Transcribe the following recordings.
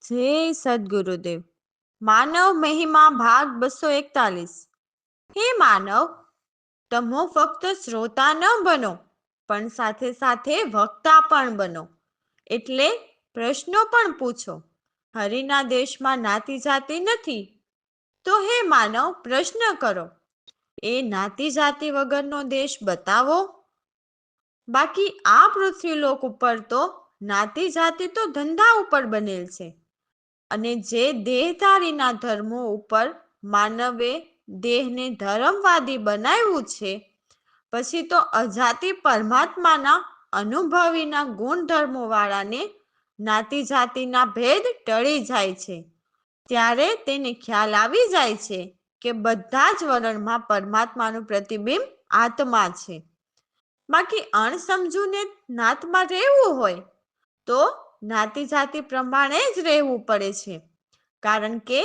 જય સદગુરુદેવ. માનવ મહિમા ભાગ 241. હે માનવ, તમે ફક્ત શ્રોતા ન બનો પણ સાથે સાથે વક્તા પણ બનો. એટલે પ્રશ્નો પણ પૂછો. હરિના દેશમાં નાતી જાતિ નથી, તો હે માનવ પ્રશ્ન કરો. એ નાતી જાતિ વગરનો દેશ બતાવો. બાકી આ પૃથ્વીલોક ઉપર તો નાતી જાતિ તો ધંધા ઉપર બનેલ છે. અને જે દેહધારીના ધર્મો ઉપર માનવે દેહને ધર્મવાદી બનાવ્યું છે, પછી તો અજાતિ પરમાત્માના અનુભવીના ગુણધર્મો વાળાને નાતી જાતિના ભેદ ટળી જાય છે. ત્યારે તેને ખ્યાલ આવી જાય છે કે બધા જ વલણમાં પરમાત્માનું પ્રતિબિંબ આત્મા છે. બાકી અણસમજુને નાતમાં રહેવું હોય તો નાતી જાતિ પ્રમાણે જ રહેવું પડે છે. કારણ કે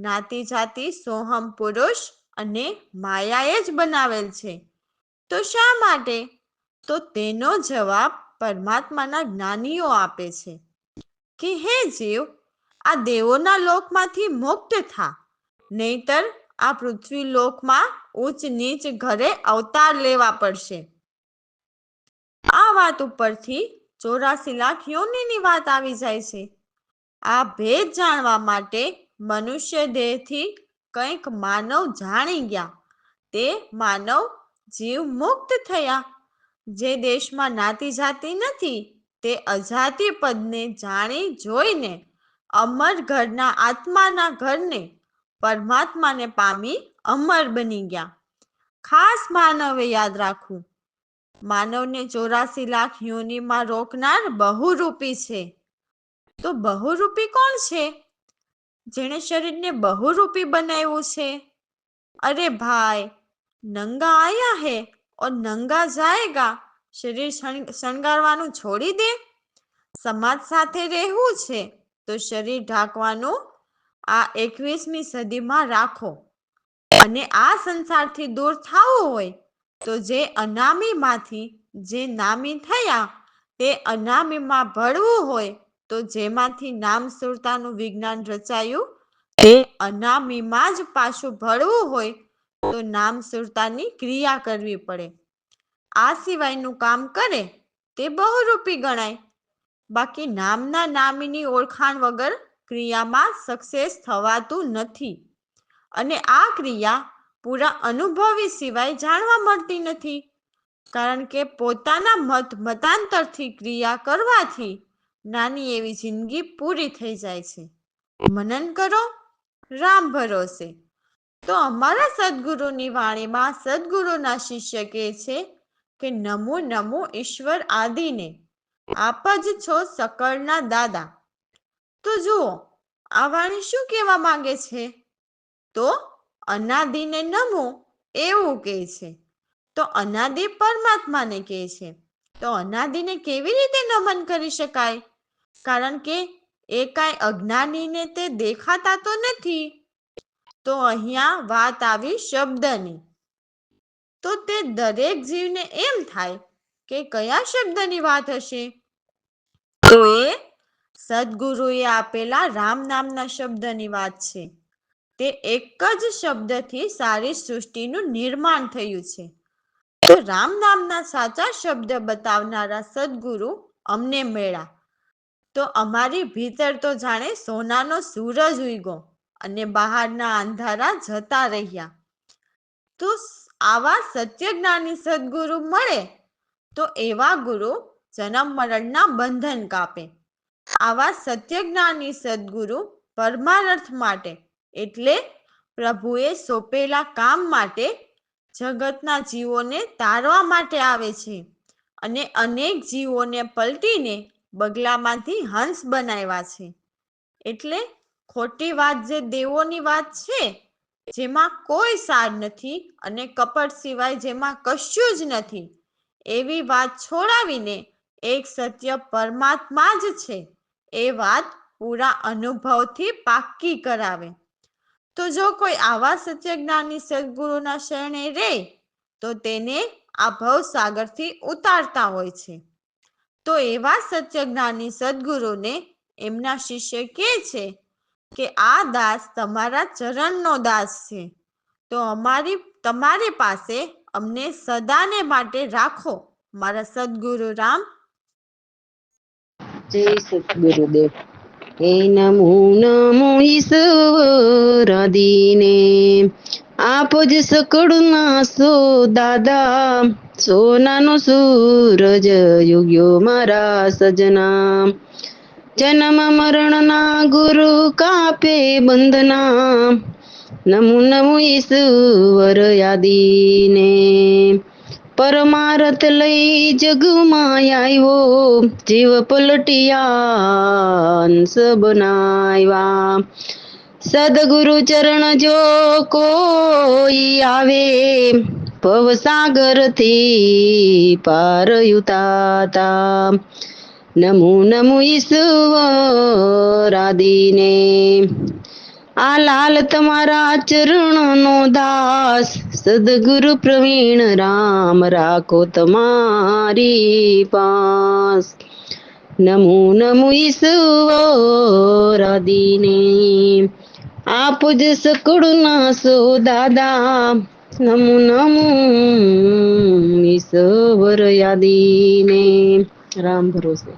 નાતી જાતિ સોહમ પુરુષ અને માયાએ જ બનાવેલ છે. તો શા માટે? તો તેનો જવાબ પરમાત્માના જ્ઞાનીઓ આપે છે કે હે જીવ, આ દેવોના લોકમાંથી મુક્ત થા, નહીતર આ પૃથ્વી લોકમાં ઉચ્ચ નીચ ઘરે અવતાર લેવા પડશે. આ વાત ઉપરથી 84 લાખ યોનિની વાત આવી જાય છે. આ ભેદ જાણવા માટે મનુષ્ય દેહથી કંઈક માનવ જાણી ગયા. તે માનવ જીવ મુક્ત થયા. જે દેશમાં નાતી જાતિ નથી, તે અજાતિ પદને જાણી જોઈને અમર ઘરના આત્માના ઘરને પરમાત્માને પામી અમર બની ગયા. ખાસ માનવે યાદ રાખવું, માનવને 84 લાખ યોનિમાં રોકનાર બહુરૂપી છે. તો બહુરૂપી કોણ છે? જેણે શરીરને બહુરૂપી બનાવ્યું છે? અરે ભાઈ, નંગા આયા હે ઓર નંગા જાયેગા. શરીર શણગારવાનું છોડી દે. સમાજ સાથે રહેવું છે તો શરીર ઢાંકવાનું આ 21મી સદીમાં રાખો. અને આ સંસારથી દૂર થવું હોય તો જે અનામીમાંથી જે નામી થયા, તે અનામીમાં ભળવું હોય તો જેમાંથી નામ સુરતાનું વિજ્ઞાન રચાયું, તે અનામીમાં જ પાછું ભળવું હોય તો નામ સુરતાની ક્રિયા કરવી પડે. આ સિવાયનું કામ કરે તે બહુરૂપી ગણાય. બાકી નામના નામીની ઓળખાણ વગર ક્રિયામાં સક્સેસ થવાતું નથી. અને આ ક્રિયા પૂરા અનુભવી સિવાય જાણવા મળતી નથી. કારણ કે પોતાના મતાંતરથી ક્રિયા કરવાથી નાની એવી જિંદગી પૂરી થઈ જાય છે. મનન કરો, રામ ભરોસે. તો અમારા સદગુરુની વાણીમાં સદગુરુના શિષ્ય કહે છે કે નમો નમો ઈશ્વર આદિને, આપ જ છો સકળના દાદા. તો જુઓ, આ વાણી શું કહેવા માંગે છે? તો અનાદિને નમો એવું કહે છે. તો અનાદિ પરમાત્માને કહે છે. તો અનાદિને કેવી રીતે નમન કરી શકાય? કારણ કે એ કાંઈ અજ્ઞાનીને તે દેખાતા તો નથી. તો અહીંયા વાત આવી શબ્દની. તો તે દરેક જીવને એમ થાય કે કયા શબ્દની વાત હશે? તો એ સદગુરુએ આપેલા રામ નામના શબ્દની વાત છે. તે એક જ શબ્દથી સારી સૃષ્ટિનું નિર્માણ થયું છે. તો રામ નામના સાચા શબ્દ બતાવનારા સદગુરુ અમને મળ્યા. તો અમારી ભીતર તો જાણે સોનાનો સૂરજ ઉગ્યો અને બહારના અંધારા જતા રહ્યા. તો આવા સત્ય જ્ઞાની સદગુરુ મળે તો એવા ગુરુ જન્મ મરણના બંધન કાપે. આવા સત્ય જ્ઞાની સદગુરુ પરમાર્થ માટે એટલે પ્રભુએ સોંપેલા કામ માટે જગતના જીવોને તારવા માટે આવે છે અને અનેક જીવોને પલટીને બગલામાંથી હંસ બનાવ્યા છે. એટલે ખોટી વાત જે દેવોની વાત છે, જેમાં કોઈ સાર નથી અને કપટ સિવાય જેમાં કશું જ નથી, એવી વાત છોડાવીને એક સત્ય પરમાત્મા જ છે એ વાત પૂરા અનુભવથી પાક્કી કરાવે. તો જો કોઈ આવા સત્ય જ્ઞાની સદગુરુના શરણે રહે તો તેને આ ભવસાગરથી ઉતારતા હોય છે. તો એવા સત્ય જ્ઞાની સદગુરુને એમના શિષ્ય કહે છે કે આ દાસ તમારા ચરણનો દાસ છે, તો તમારી પાસે અમને સદાને માટે રાખો મારા સદગુરુ રામ. જય સદગુરુદેવ. હે નમો નમો ઈશ્વરાદીને, આપ જ સકળના સો દાદા, સોનાનો સૂરજ યુગ્યો મારા સજના, જન્મ મરણના ગુરુ કાપે બંધના, નમો નમો ઈશ્વર યાદીને, પરમારથ લઈ જગમાં આવ્યો, જીવ પલટિયા અંશ બનાવ્યા, સદગુરુ ચરણ જો કોઈ આવે, ભવસાગર થી પાર ઉતારતા, નમો નમો ઈશ્વરાદીને, આ લાલ તમારા ચરણનો દાસ, સદગુરુ પ્રવીણ રામ રાખો તમારી પાસ, નમો નમો ઈશ્વરાદીને, આપ જ સકળના સો દાદા, નમો નમો ઈશ્વર યાદીને. રામ ભરોસે.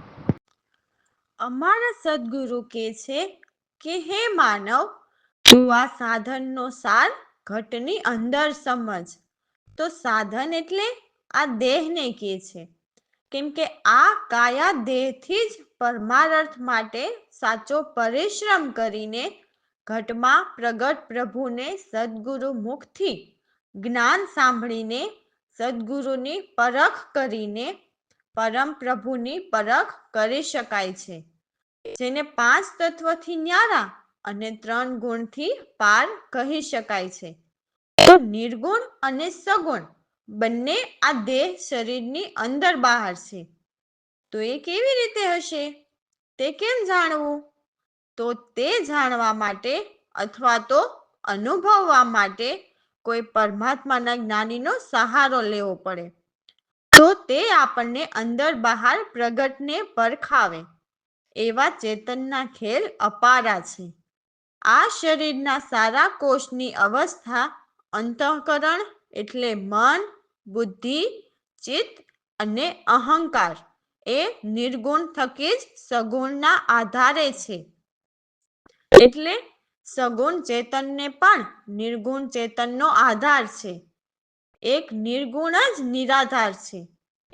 અમારા સદગુરુ કહે છે કે હે માનવ, તું આ સાધનનો સાર ઘટની અંદર સમજ. તો સાધન એટલે આ દેહને કહે છે, કેમ કે આ કાયા દેહથી જ પરમાર્થ માટે સાચો પરિશ્રમ કરીને ઘટમાં પ્રગટ પ્રભુને સદગુરુ મુખથી જ્ઞાન સાંભળીને સદગુરુની પરખ કરીને પરમ પ્રભુની પરખ કરી શકાય છે, જેને 5 તત્વથી ન્યારા અને 3 ગુણથી પાર કહી શકાય છે. તો નિર્ગુણ અને સગુણ બંને આ દેહ શરીરની અંદર બહાર છે. તો એ કેવી રીતે હશે, તે કેમ જાણવું? તો તે જાણવા માટે અથવા તો અનુભવવા માટે કોઈ પરમાત્માના જ્ઞાનીનો સહારો લેવો પડે, તો તે આપણને અંદર બહાર પ્રગટને પરખાવે. એવા ચેતનના ખેલ અપારા છે. આ શરીરના સારા કોષની અવસ્થા અંતઃકરણ એટલે મન, બુદ્ધિ, ચિત્ત અને અહંકાર એ નિર્ગુણ થકી જ સગુણના આધારે છે. એટલે સગુણ ચેતનને પણ નિર્ગુણ ચેતનનો આધાર છે. એક નિર્ગુણ જ નિરાધાર છે,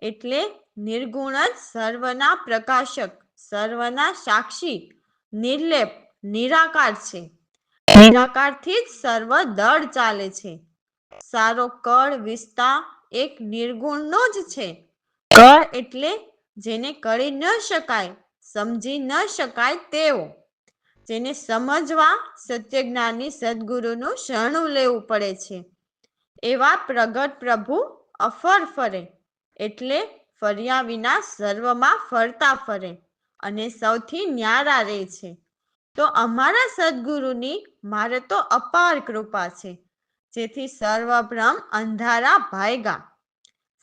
એટલે નિર્ગુણ જ સર્વના પ્રકાશક, સર્વના સાક્ષી, નિર્લેપ, નિરાકાર છે. નિરાકારથી જ સર્વ દળ ચાલે છે. સારો કળ વિસ્તાર એક નિર્ગુણનો જ છે. કળ એટલે જેને કરી ન શકાય, સમજી ન શકાય તેવો, જેને સમજવા સત્યજ્ઞાની સદગુરુનું શરણું લેવું પડે છે. એવા પ્રગટ પ્રભુ અફર ફરે, એટલે ફર્યા વિના સર્વમાં ફરતા ફરે અને સૌથી ન્યારા રહે છે. તો અમારા સદગુરુની મારે તો અપાર કૃપા છે, જેથી સર્વભ્રમ અંધારા ભાયગા.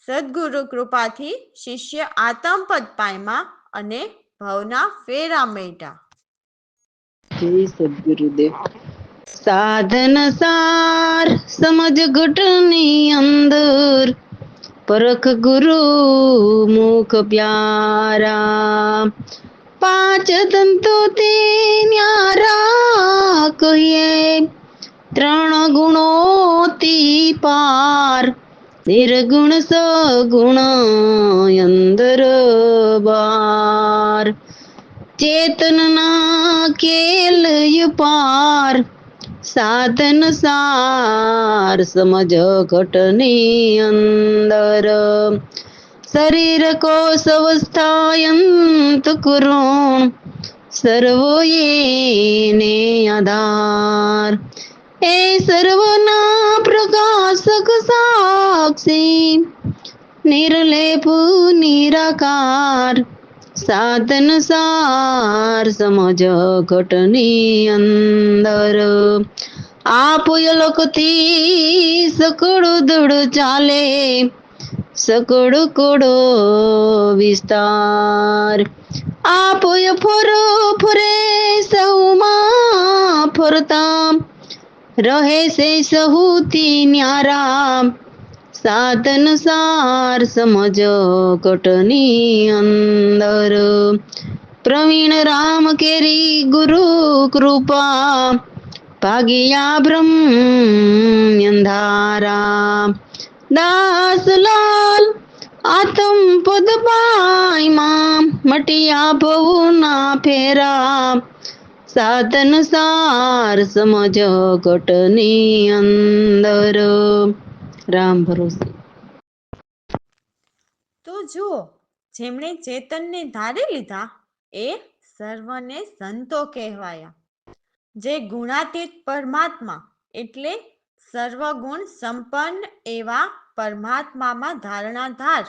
સદગુરુ કૃપાથી શિષ્ય આતંપદ પામ્યા અને ભવના ફેરા મેટા. જય સદગુરુદેવ. સાધન સાર સમજ ઘટની અંદર, પરખ ગુરુ મુખ પ્યારા, 5 તંતો તે ન્યારા કહીએ, 3 ગુણોથી પાર, નિર્ગુણ સગુણ અંદર બાર, ચેતનના ખેલ પાર, સાધન સાર સમજ ઘટની અંદર, શરીર કોષ અવસ્થા અંતઃકરણ, સર્વ એને આધાર, એ સર્વના પ્રકાશક સાક્ષી, નિર્લેપ નિરાકાર, સાધન સાર સમજ ઘટની અંદર, આપ અલખથી સકળ દળ ચાલે, સકળ કોડ વિસ્તાર, આપોય ફોરો ફરે સૌમાં ફરતા રહે છે સહુથી ન્યારા સાધન સાર સમજ કટની અંદર પ્રવીણ રામ કેરી ગુરુ કૃપા ભાગિયા બ્રહ્મ અંધારા દાસલાલ આતમ પદ પાયમાં મટિયા ભવના ફેરા સાધન સાર સમજ ઘટની અંદર રામ ભરોસે. તો જુઓ, જેમણે ચેતનને ધારી લીધા એ સર્વને સંતો કહેવાયા. જે ગુણાતીત પરમાત્મા એટલે સર્વગુણ સંપન્ન એવા પરમાત્મામાં ધારણાધાર,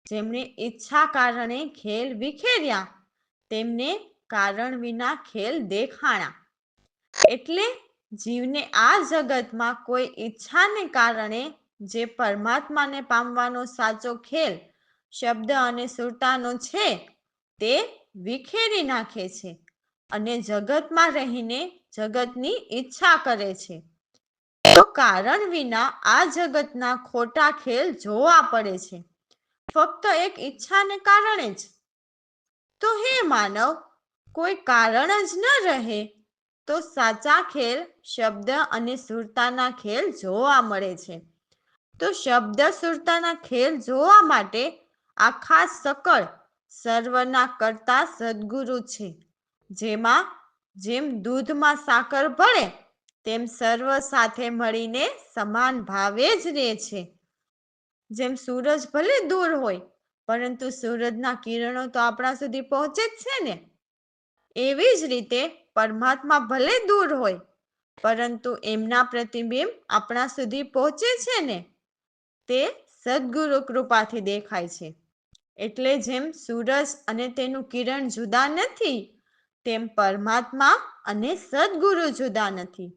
જેમણે ઈચ્છા કારણે ખેલ વિખેર્યા તેમને કારણ વિના ખેલ દેખાણા. એટલે જીવને આ જગતમાં કોઈ ઈચ્છાને કારણે જે પરમાત્માને પામવાનો સાચો ખેલ શબ્દ અને સુરતાનો છે તે વિખેરી નાખે છે અને જગતમાં રહીને જગતની ઈચ્છા કરે છે. તો કારણ વિના આ જગતના ખોટા ખેલ જોવા પડે છે, ફક્ત એક ઈચ્છાને કારણે જ. તો હે માનવ, કોઈ કારણ જ ન રહે તો સાચા ખેલ શબ્દ અને સુરતાના ખેલ જોવા મળે છે. તો શબ્દ સુરતાના ખેલ જોવા માટે આખા સકળ સર્વના કરતા સદગુરુ છે, જેમાં જેમ દૂધમાં સાકર ભળે તેમ સર્વ સાથે મળીને સમાન ભાવે જ રહે છે. જેમ સૂરજ ભલે દૂર હોય પરંતુ સૂરજના કિરણો તો આપણા સુધી પહોંચે જ છે ને. એવી જ રીતે પરમાત્મા ભલે દૂર હોય પરંતુ એમના પ્રતિબિંબ આપણા સુધી પહોંચે છે ને. તે સદગુરુ કૃપાથી દેખાય છે. એટલે જેમ સૂરજ અને તેનું કિરણ જુદા નથી તેમ પરમાત્મા અને સદગુરુ જુદા નથી,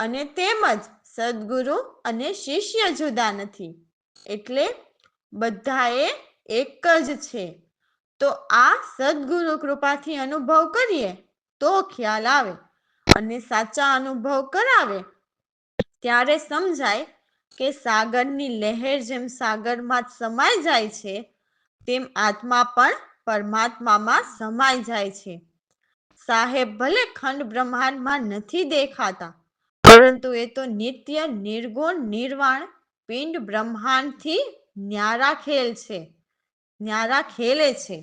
અને તેમજ સદગુરુ અને શિષ્ય જુદા નથી. એટલે બધાએ એક જ છે. તો આ સદગુરુ કૃપાથી અનુભવ કરીએ તો ખ્યાલ આવે, અને સાચા અનુભવ કરાવે ત્યારે સમજાય કે સાગરની લહેર જેમ સાગરમાં સમાઈ જાય છે તેમ આત્મા પણ પરમાત્મામાં સમાઈ જાય છે. સાહેબ ભલે ખંડ બ્રહ્માંડમાં નથી દેખાતા, પરંતુ એ તો નિત્ય નિર્ગુણ નિર્વાણ પિંડ બ્રહ્માંડથી ન્યારા ખેલે છે.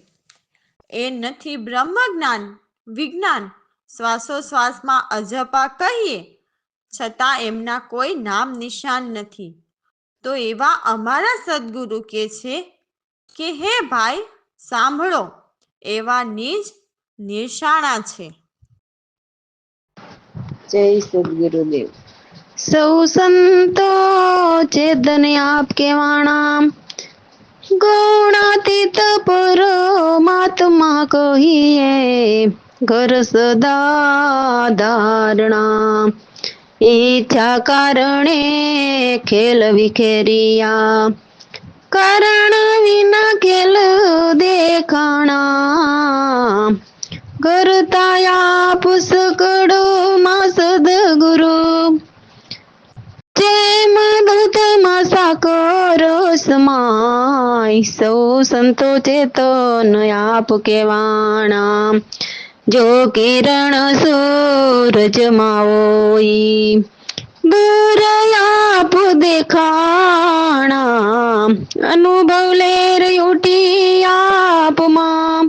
એ નથી બ્રહ્મ જ્ઞાન વિજ્ઞાન શ્વાસોશ્વાસમાં અજપા કહીએ છતાં એમના કોઈ નામ નિશાન નથી. તો એવા અમારા સદગુરુ કે છે કે હે ભાઈ સાંભળો, એવા નિજ નિર્શાણા છે. જય સદગુરુદેવ. સૌ સંતો ચેતન આપ કેવાણા ગુણાતીત પરમાત્મા કહીએ ઘર સદા ધારણા ઈચ્છા કારણે ખેલ વિખેરિયા કારણ વિના ખેલ દેખાણા કરતાયા પુષ્કળો માં સદગુરુ જેમ દૂધમાં સાકર સમાય સૌ સંતો ચેતન આપ કેવાણા જો કિરણ સૂરજમાં હોય દૂર આપ દેખાણા અનુભવ લેર ઉઠી આપમાં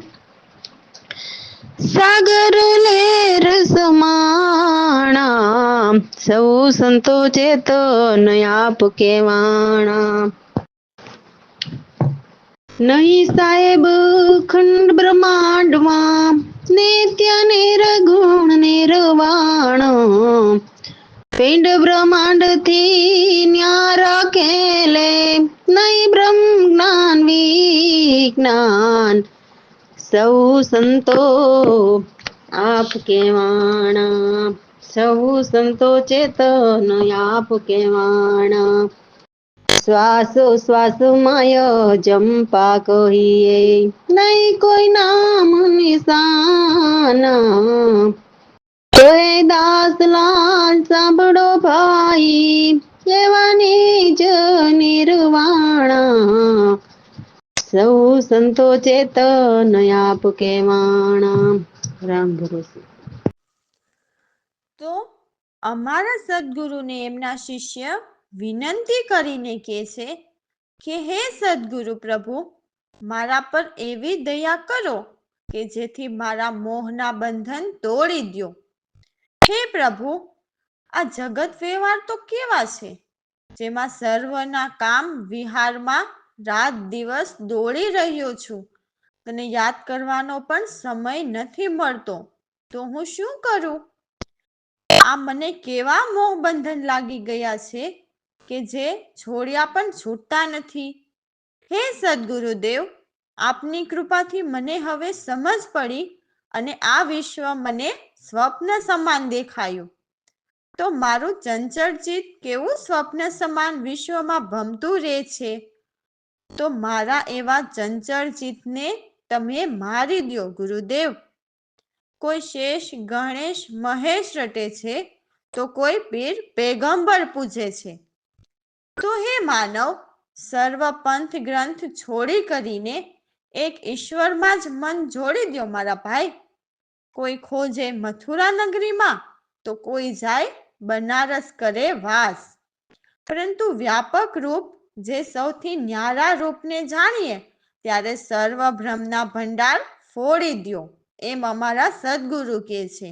સાગર લેર સમાણા સૌ સંતો ચેતન આપ કેવાણા નહીં સાહેબ ખંડ બ્રહ્માંડમાં નિત્ય નિર્ગુણ નિર્વાણ પિંડ બ્રહ્માંડ થી ન્યારા ખેલે નહીં બ્રહ્મ જ્ઞાન વિજ્ઞાન સૌ સંતો આપ કેવાણા સૌ સંતો ચેતન આપ કેવાણા શ્વાસોશ્વાસમય જંપા કહીએ, નહીં કોઈ નામ નિશાના. કોઈ દાસલાલ સાંભળો ભાઈ, એવાની જ નિર્વાણા. સૌ સંતો ચેતન આપ કેવાણા. રામ ભરોસે. તો અમારા સદગુરુને એમના શિષ્ય વિનંતી કરીને કહે છે કે હે સદગુરુ પ્રભુ, મારા પર એવી દયા કરો કે જેથી મારા મોહના બંધન તોડી દ્યો. હે પ્રભુ, આ જગત વ્યવહાર તો કેવા છે, જેમાં સર્વના કામ વિહારમાં રાત દિવસ દોડી રહ્યો છું, તને યાદ કરવાનો પણ સમય નથી મળતો, તો હું શું કરું? આ મને કેવા મોહ બંધન લાગી ગયા છે કે જે છોડ્યા પણ છૂટતા નથી. હે સદગુરુદેવ, આપની કૃપાથી મને હવે સમજ પડી અને આ વિશ્વ મને સ્વપ્ન સમાન દેખાયું. તો મારું ચંચળ ચિત્ત કેવું સ્વપ્ન સમાન વિશ્વમાં ભમતું રહે છે, તો મારા એવા ચંચળ ચિત્તને તમે મારી દ્યો ગુરુદેવ. કોઈ શેષ ગણેશ મહેશ રટે છે, તો કોઈ પીર પેગંબર પૂજે છે. તો હે માનવ, સર્વ પંથ ગ્રંથ છોડી કરીને એક ઈશ્વરમાં જ મન જોડી દ્યો મારા ભાઈ. કોઈ ખોજે મથુરા નગરીમાં, તો કોઈ જાય બનારસ કરે વાસ. પરંતુ વ્યાપક રૂપ જે સૌથી ન્યારા રૂપને જાણીએ ત્યારે સર્વ બ્રહ્મના ભંડાર ફોડી દ્યો, એમ અમારા સદગુરુ કહે છે.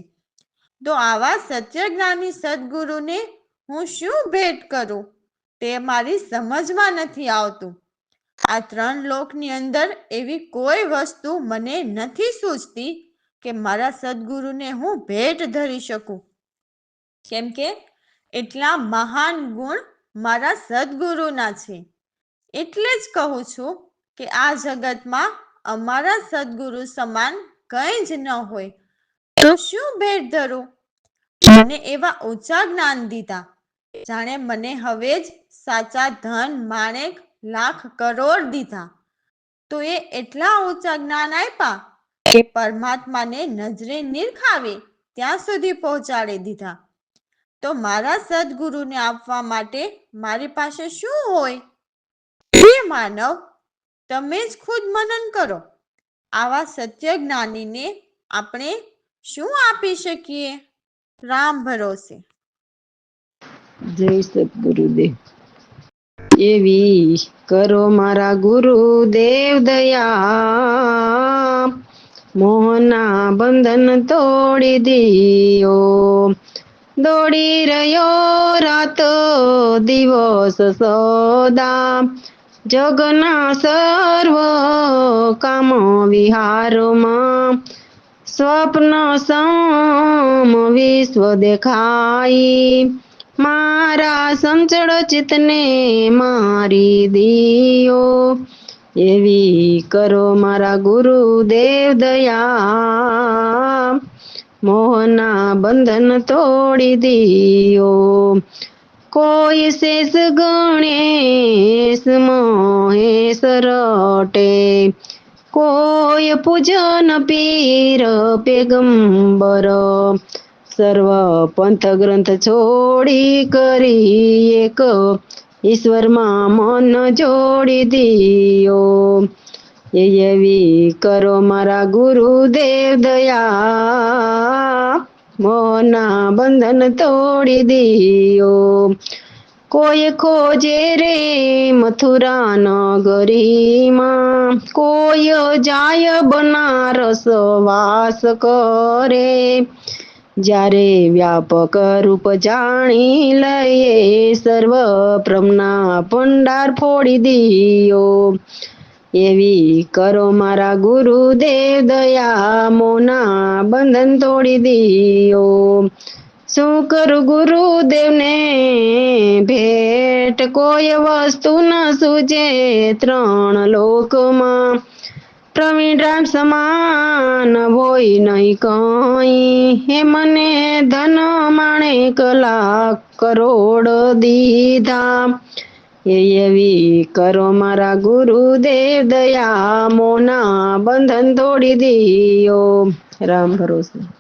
તો આવા સત્યજ્ઞાની સદગુરુને હું શું ભેટ કરું તે મારી સમજમાં નથી આવતું. આ ત્રણ લોકની અંદર એવી કોઈ વસ્તુ મને નથી સૂઝતી કે મારા સદગુરુને હું ભેટ ધરી શકું, કેમ કે એટલા મહાન ગુણ મારા સદગુરુના છે. એટલે જ કહું છું કે આ જગતમાં અમારા સદગુરુ સમાન કંઈ જ ન હોય, તો શું ભેટ ધરું? મને એવા ઊંચા જ્ઞાન દીધા, જાણે મને હવે જ સાચા ધન માણેક લાખ કરોડ દીધા. તો એ એટલા ઊંચા જ્ઞાન આપ્યા કે પરમાત્માને નજરે નિરખાવી ત્યાં સુધી પહોંચાડી દીધા. તો મારા સદગુરુને આપવા માટે મારી પાસે શું હોય? હે માનવ, તમે જ ખુદ મનન કરો. આવા સત્ય જ્ઞાનીને આપણે શું આપી શકીએ? રામ ભરોસે. જય સદગુરુદેવ. એવી કરો મારા ગુરુદેવ દયા, મોહના બંધન તોડી દિયો. દોડી રહ્યો રાતો દિવસ સદા, જગના સર્વ કામ વિહારોમાં. સ્વપ્ન સમ વિશ્વ દેખાઈ, મારા સંચળ ચિતને મારી દિયો. એવી કરો મારા ગુરુદેવ દયા, મોહના બંધન તોડી દિયો. કોઈ શેષ ગણેશ મહેશ રટે, કોઈ પૂજન પીર પેગંબર. સર્વ પંથ ગ્રંથ છોડી કરી એક ઈશ્વરમાં મન જોડી દિયો. એવી કરો મારા ગુરુદેવ દયા, મોહના બંધન તોડી દિયો. કોઈ ખોજે રે મથુરા નગરીમાં, કોઈ જાય બનારસ વાસ કરે. જ્યારે વ્યાપક રૂપ જાણી લઈએ, સર્વ બ્રહ્મના ભંડાર ફોડી દિયો. એવી કરો મારા ગુરુદેવ દયા, મોના બંધન તોડી દિયો. શું કરું ગુરુદેવને ભેટ, કોઈ વસ્તુ ન સૂજે ત્રણ લોકમાં. પ્રવીણ રામ સમાન હોય નહીં કઈ, હે મને ધન માણેક લાખ કરોડ દીધા. એવી કરો મારા ગુરુદેવ દયા મોના બંધન તોડી દિયો. રામ ભરોસે.